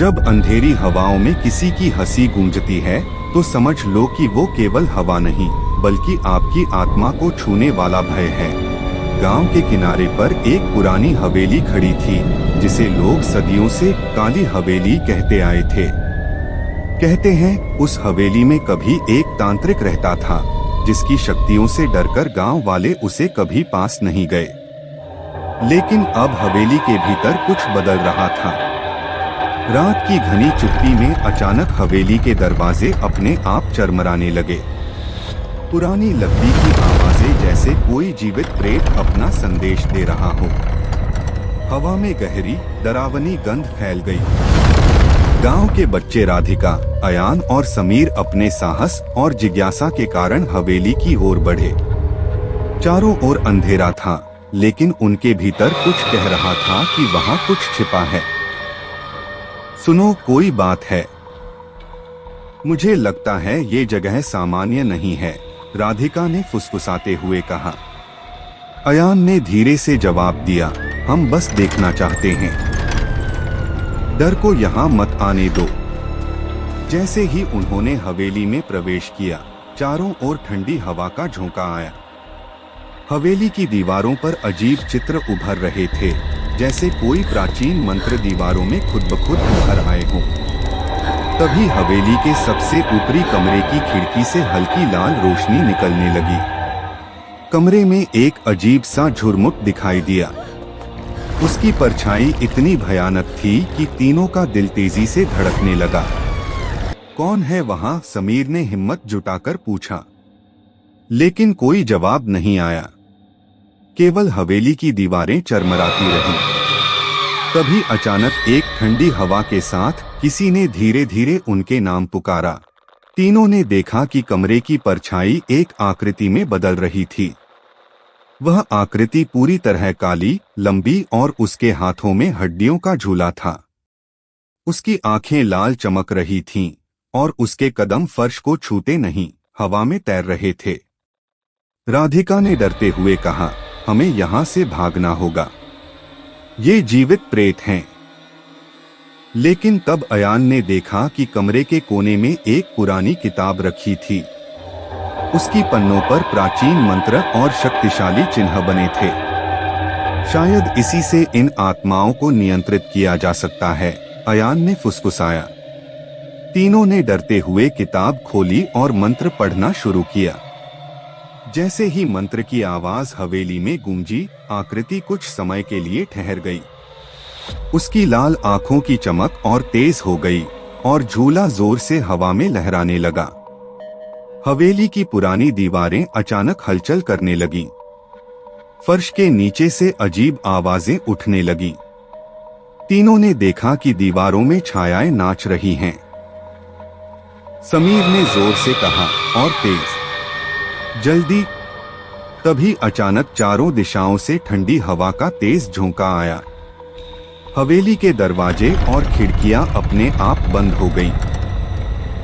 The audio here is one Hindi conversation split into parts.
जब अंधेरी हवाओं में किसी की हंसी गूंजती है तो समझ लो कि वो केवल हवा नहीं बल्कि आपकी आत्मा को छूने वाला भय है। गांव के किनारे पर एक पुरानी हवेली खड़ी थी जिसे लोग सदियों से काली हवेली कहते आए थे। कहते हैं उस हवेली में कभी एक तांत्रिक रहता था जिसकी शक्तियों से डरकर गांव वाले उसे कभी पास नहीं गए। लेकिन अब हवेली के भीतर कुछ बदल रहा था। रात की घनी चुप्पी में अचानक हवेली के दरवाजे अपने आप चरमराने लगे। पुरानी लकड़ी की आवाजें जैसे कोई जीवित प्रेत अपना संदेश दे रहा हो। हवा में गहरी डरावनी गंध फैल गई। गांव के बच्चे राधिका, अयान और समीर अपने साहस और जिज्ञासा के कारण हवेली की ओर बढ़े। चारों ओर अंधेरा था, लेकिन उनके भीतर कुछ कह रहा था कि वहां कुछ छिपा है। सुनो, कोई बात है। मुझे लगता है ये जगह सामान्य नहीं है, राधिका ने फुसफुसाते हुए कहा। अयान ने धीरे से जवाब दिया, हम बस देखना चाहते हैं। डर को यहाँ मत आने दो। जैसे ही उन्होंने हवेली में प्रवेश किया, चारों ओर ठंडी हवा का झोंका आया। हवेली की दीवारों पर अजीब चित्र उभर रहे थे, जैसे कोई प्राचीन मंत्र दीवारों में खुद ब खुद उभर आए हों। तभी हवेली के सबसे ऊपरी कमरे की खिड़की से हल्की लाल रोशनी निकलने लगी। कमरे में एक अजीब सा झुरमुट दिखाई दिया। उसकी परछाई इतनी भयानक थी कि तीनों का दिल तेजी से धड़कने लगा। कौन है वहां? समीर ने हिम्मत जुटाकर पूछा। लेकिन कोई जवाब नहीं आया, केवल हवेली की दीवारें चरमराती रहीं। तभी अचानक एक ठंडी हवा के साथ किसी ने धीरे धीरे उनके नाम पुकारा। तीनों ने देखा कि कमरे की परछाई एक आकृति में बदल रही थी। वह आकृति पूरी तरह काली, लंबी और उसके हाथों में हड्डियों का झूला था। उसकी आंखें लाल चमक रही थीं और उसके कदम फर्श को छूते नहीं, हवा में तैर रहे थे। राधिका ने डरते हुए कहा, हमें यहाँ से भागना होगा, ये जीवित प्रेत हैं। लेकिन तब अयान ने देखा कि कमरे के कोने में एक पुरानी किताब रखी थी। उसकी पन्नों पर प्राचीन मंत्र और शक्तिशाली चिन्ह बने थे। शायद इसी से इन आत्माओं को नियंत्रित किया जा सकता है, अयान ने फुसफुसाया। तीनों ने डरते हुए किताब खोली और मंत्र पढ़ना शुरू किया। जैसे ही मंत्र की आवाज हवेली में गूंजी, आकृति कुछ समय के लिए ठहर गई। उसकी लाल आंखों की चमक और तेज हो गई और झूला जोर से हवा में लहराने लगा। हवेली की पुरानी दीवारें अचानक हलचल करने लगीं। फर्श के नीचे से अजीब आवाजें उठने लगीं। तीनों ने देखा कि दीवारों में छायाएं नाच रही हैं। समीर ने जोर से कहा, और तेज, जल्दी। तभी अचानक चारों दिशाओं से ठंडी हवा का तेज झोंका आया। हवेली के दरवाजे और खिड़कियां अपने आप बंद हो गईं।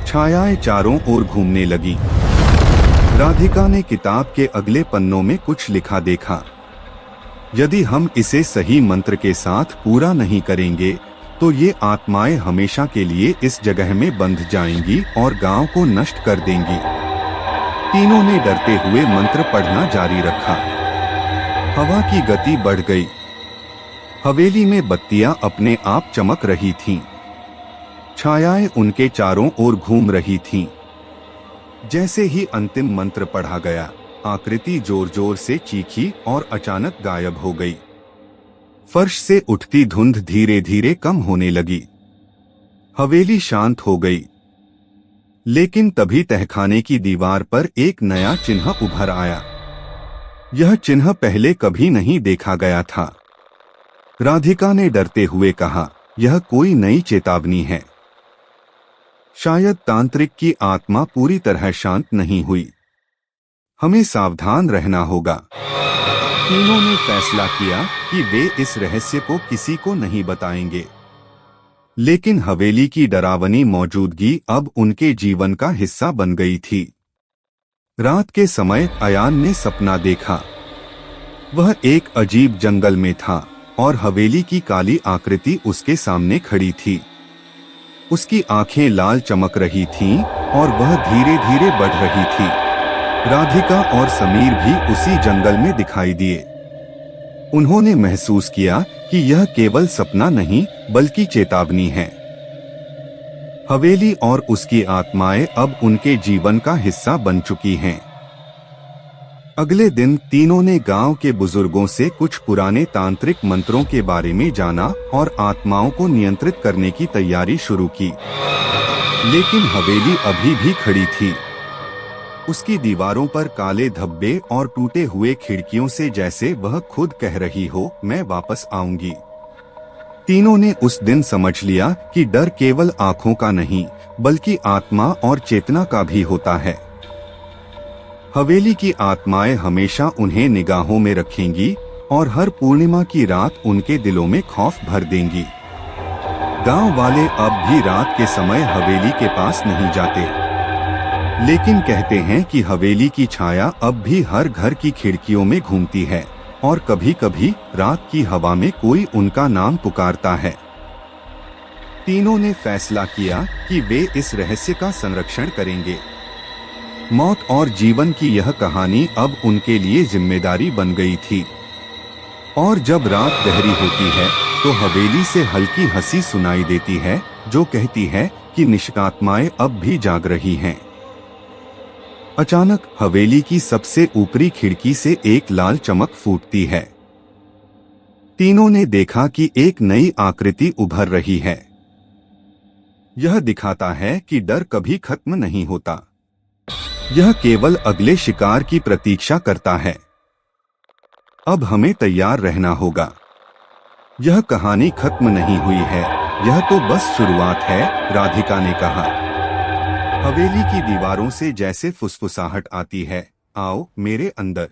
छायाएं चारों ओर घूमने लगीं। राधिका ने किताब के अगले पन्नों में कुछ लिखा देखा। यदि हम इसे सही मंत्र के साथ पूरा नहीं करेंगे तो ये आत्माएं हमेशा के लिए इस जगह में बंध जाएंगी और गांव को नष्ट कर देंगी। तीनों ने डरते हुए मंत्र पढ़ना जारी रखा। हवा की गति बढ़ गई। हवेली में बत्तियां अपने आप चमक रही थीं। छायाएं उनके चारों ओर घूम रही थीं। जैसे ही अंतिम मंत्र पढ़ा गया, आकृति जोर जोर से चीखी और अचानक गायब हो गई। फर्श से उठती धुंध धीरे धीरे कम होने लगी। हवेली शांत हो गई। लेकिन तभी तहखाने की दीवार पर एक नया चिन्ह उभर आया। यह चिन्ह पहले कभी नहीं देखा गया था। राधिका ने डरते हुए कहा, यह कोई नई चेतावनी है। शायद तांत्रिक की आत्मा पूरी तरह शांत नहीं हुई। हमें सावधान रहना होगा। तीनों ने फैसला किया कि वे इस रहस्य को किसी को नहीं बताएंगे। लेकिन हवेली की डरावनी मौजूदगी अब उनके जीवन का हिस्सा बन गई थी। रात के समय अयान ने सपना देखा। वह एक अजीब जंगल में था और हवेली की काली आकृति उसके सामने खड़ी थी। उसकी आंखें लाल चमक रही थीं और वह धीरे धीरे बढ़ रही थी। राधिका और समीर भी उसी जंगल में दिखाई दिए। उन्होंने महसूस किया कि यह केवल सपना नहीं बल्कि चेतावनी है। हवेली और उसकी आत्माएं अब उनके जीवन का हिस्सा बन चुकी हैं। अगले दिन तीनों ने गांव के बुजुर्गों से कुछ पुराने तांत्रिक मंत्रों के बारे में जाना और आत्माओं को नियंत्रित करने की तैयारी शुरू की। लेकिन हवेली अभी भी खड़ी थी। उसकी दीवारों पर काले धब्बे और टूटे हुए खिड़कियों से जैसे वह खुद कह रही हो, मैं वापस आऊंगी। तीनों ने उस दिन समझ लिया कि डर केवल आंखों का नहीं बल्कि आत्मा और चेतना का भी होता है। हवेली की आत्माएं हमेशा उन्हें निगाहों में रखेंगी और हर पूर्णिमा की रात उनके दिलों में खौफ भर देंगी। गांव वाले अब भी रात के समय हवेली के पास नहीं जाते, लेकिन कहते हैं कि हवेली की छाया अब भी हर घर की खिड़कियों में घूमती है और कभी कभी रात की हवा में कोई उनका नाम पुकारता है। तीनों ने फैसला किया कि वे इस रहस्य का संरक्षण करेंगे। मौत और जीवन की यह कहानी अब उनके लिए जिम्मेदारी बन गई थी। और जब रात गहरी होती है तो हवेली से हल्की हंसी सुनाई देती है जो कहती है कि निष्कात्माएं अब भी जाग रही हैं। अचानक हवेली की सबसे ऊपरी खिड़की से एक लाल चमक फूटती है। तीनों ने देखा कि एक नई आकृति उभर रही है। यह दिखाता है कि डर कभी खत्म नहीं होता, यह केवल अगले शिकार की प्रतीक्षा करता है। अब हमें तैयार रहना होगा। यह कहानी खत्म नहीं हुई है, यह तो बस शुरुआत है, राधिका ने कहा। हवेली की दीवारों से जैसे फुसफुसाहट आती है, आओ मेरे अंदर,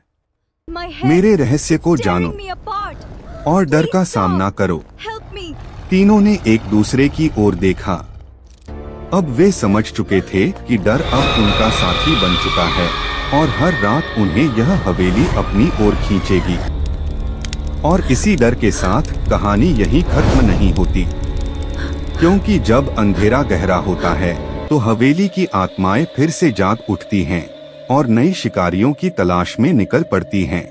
मेरे रहस्य को जानो और डर का सामना करो। तीनों ने एक दूसरे की ओर देखा। अब वे समझ चुके थे कि डर अब उनका साथी बन चुका है और हर रात उन्हें यह हवेली अपनी ओर खींचेगी। और इसी डर के साथ कहानी यहीं खत्म नहीं होती, क्योंकि जब अंधेरा गहरा होता है तो हवेली की आत्माएं फिर से जाग उठती हैं और नई शिकारियों की तलाश में निकल पड़ती हैं।